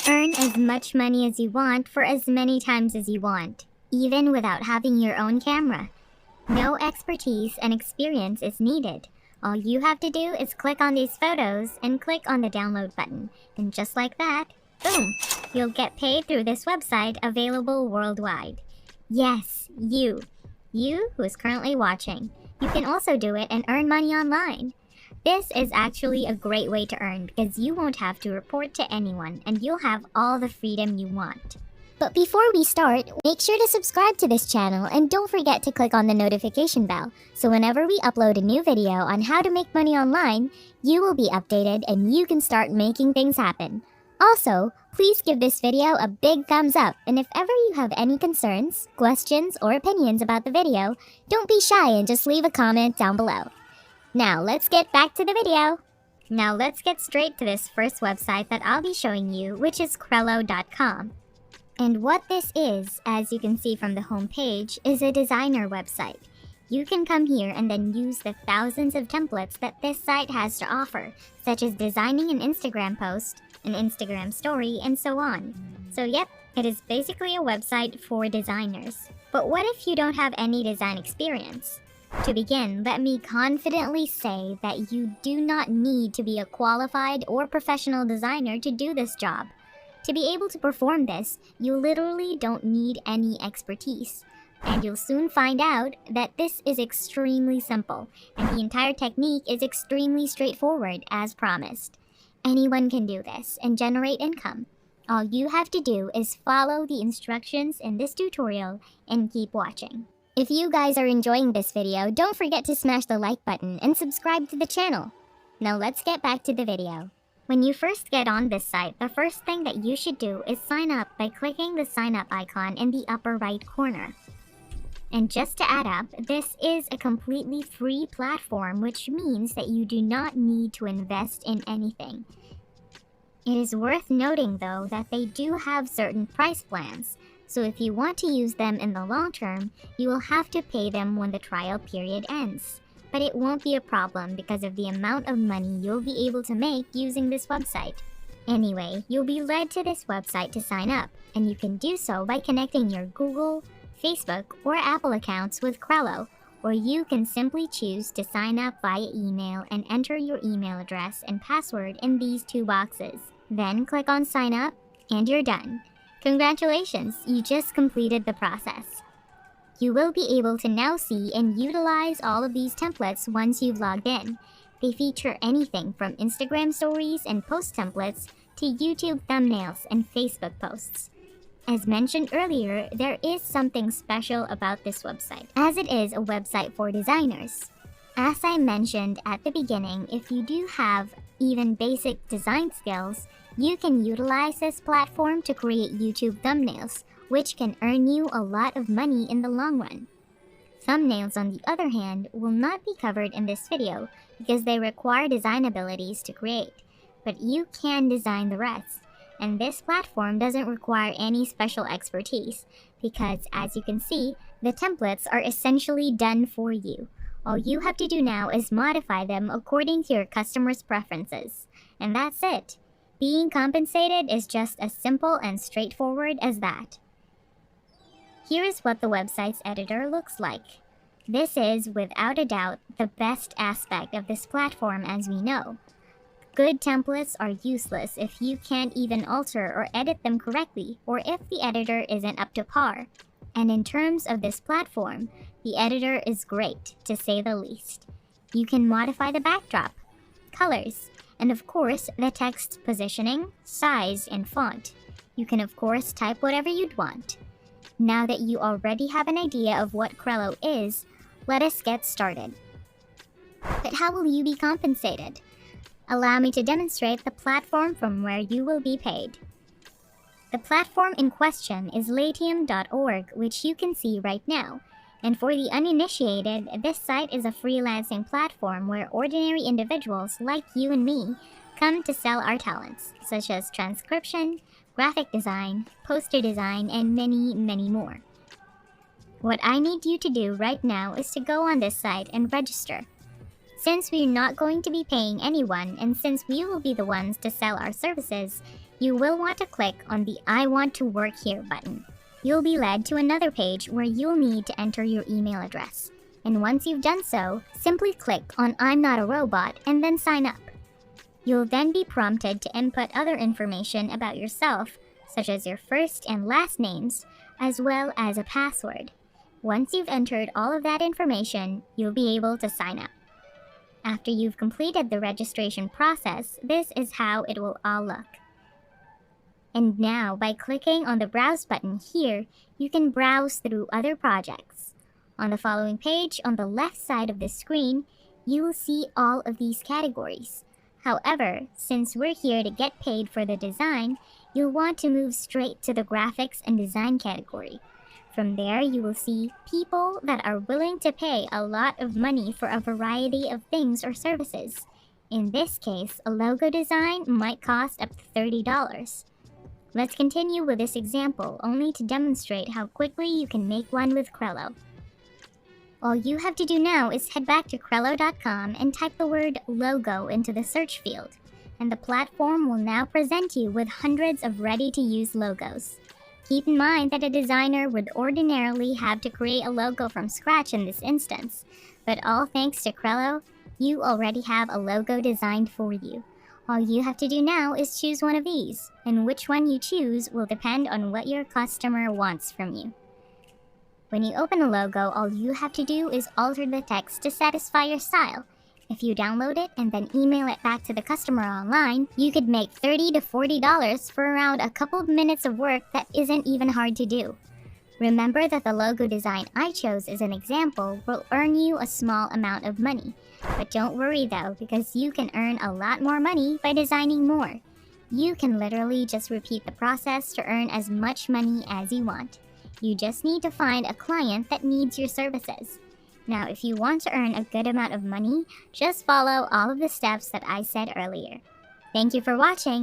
Earn as much money as you want for as many times as you want, even without having your own camera. No expertise and experience is needed. All you have to do is click on these photos and click on the download button. And just like that, boom, you'll get paid through this website available worldwide. Yes, you who is currently watching. You can also do it and earn money online. This is actually a great way to earn because you won't have to report to anyone and you'll have all the freedom you want. But before we start, make sure to subscribe to this channel and don't forget to click on the notification bell so whenever we upload a new video on how to make money online, you will be updated and you can start making things happen. Also, please give this video a big thumbs up, and if ever you have any concerns, questions, or opinions about the video, don't be shy and just leave a comment down below. Now let's get back to the video. Now let's get straight to this first website that I'll be showing you, which is Krello.com. And what this is, as you can see from the home page, is a designer website. You can come here and then use the thousands of templates that this site has to offer, such as designing an Instagram post, an Instagram story, and so on. So yep, it is basically a website for designers. But what if you don't have any design experience? To begin, let me confidently say that you do not need to be a qualified or professional designer to do this job. To be able to perform this, you literally don't need any expertise. And you'll soon find out that this is extremely simple, and the entire technique is extremely straightforward as promised. Anyone can do this and generate income. All you have to do is follow the instructions in this tutorial and keep watching. If you guys are enjoying this video, don't forget to smash the like button and subscribe to the channel. Now let's get back to the video. When you first get on this site, the first thing that you should do is sign up by clicking the sign up icon in the upper right corner. And just to add up, this is a completely free platform, which means that you do not need to invest in anything. It is worth noting though that they do have certain price plans, so if you want to use them in the long term, you will have to pay them when the trial period ends. But it won't be a problem because of the amount of money you'll be able to make using this website. Anyway, you'll be led to this website to sign up, and you can do so by connecting your Google, Facebook, or Apple accounts with Krello, or you can simply choose to sign up via email and enter your email address and password in these two boxes. Then click on sign up, and you're done. Congratulations, you just completed the process. You will be able to now see and utilize all of these templates once you've logged in. They feature anything from Instagram stories and post templates to YouTube thumbnails and Facebook posts. As mentioned earlier, there is something special about this website, as it is a website for designers. As I mentioned at the beginning, if you do have even basic design skills, you can utilize this platform to create YouTube thumbnails, which can earn you a lot of money in the long run. Thumbnails, on the other hand, will not be covered in this video because they require design abilities to create, but you can design the rest. And this platform doesn't require any special expertise because, as you can see, the templates are essentially done for you. All you have to do now is modify them according to your customer's preferences. And that's it. Being compensated is just as simple and straightforward as that. Here is what the website's editor looks like. This is, without a doubt, the best aspect of this platform, as we know. Good templates are useless if you can't even alter or edit them correctly, or if the editor isn't up to par. And in terms of this platform, the editor is great, to say the least. You can modify the backdrop, colors, and of course the text positioning, size, and font. You can of course type whatever you'd want. Now that you already have an idea of what Krello is, let us get started. But how will you be compensated? Allow me to demonstrate the platform from where you will be paid. The platform in question is Latium.org, which you can see right now. And for the uninitiated, this site is a freelancing platform where ordinary individuals like you and me come to sell our talents, such as transcription, graphic design, poster design, and many, many more. What I need you to do right now is to go on this site and register. Since we're not going to be paying anyone, and since we will be the ones to sell our services, you will want to click on the I want to work here button. You'll be led to another page where you'll need to enter your email address. And once you've done so, simply click on I'm not a robot and then sign up. You'll then be prompted to input other information about yourself, such as your first and last names, as well as a password. Once you've entered all of that information, you'll be able to sign up. After you've completed the registration process, this is how it will all look. And now, by clicking on the Browse button here, you can browse through other projects. On the following page, on the left side of the screen, you will see all of these categories. However, since we're here to get paid for the design, you'll want to move straight to the Graphics and Design category. From there, you will see people that are willing to pay a lot of money for a variety of things or services. In this case, a logo design might cost up to $30. Let's continue with this example only to demonstrate how quickly you can make one with Crello. All you have to do now is head back to Crello.com and type the word logo into the search field, and the platform will now present you with hundreds of ready-to-use logos. Keep in mind that a designer would ordinarily have to create a logo from scratch in this instance, but all thanks to Crello, you already have a logo designed for you. All you have to do now is choose one of these, and which one you choose will depend on what your customer wants from you. When you open a logo, all you have to do is alter the text to satisfy your style. If you download it and then email it back to the customer online, you could make $30 to $40 for around a couple of minutes of work that isn't even hard to do. Remember that the logo design I chose as an example will earn you a small amount of money. But don't worry though, because you can earn a lot more money by designing more. You can literally just repeat the process to earn as much money as you want. You just need to find a client that needs your services. Now, if you want to earn a good amount of money, just follow all of the steps that I said earlier. Thank you for watching.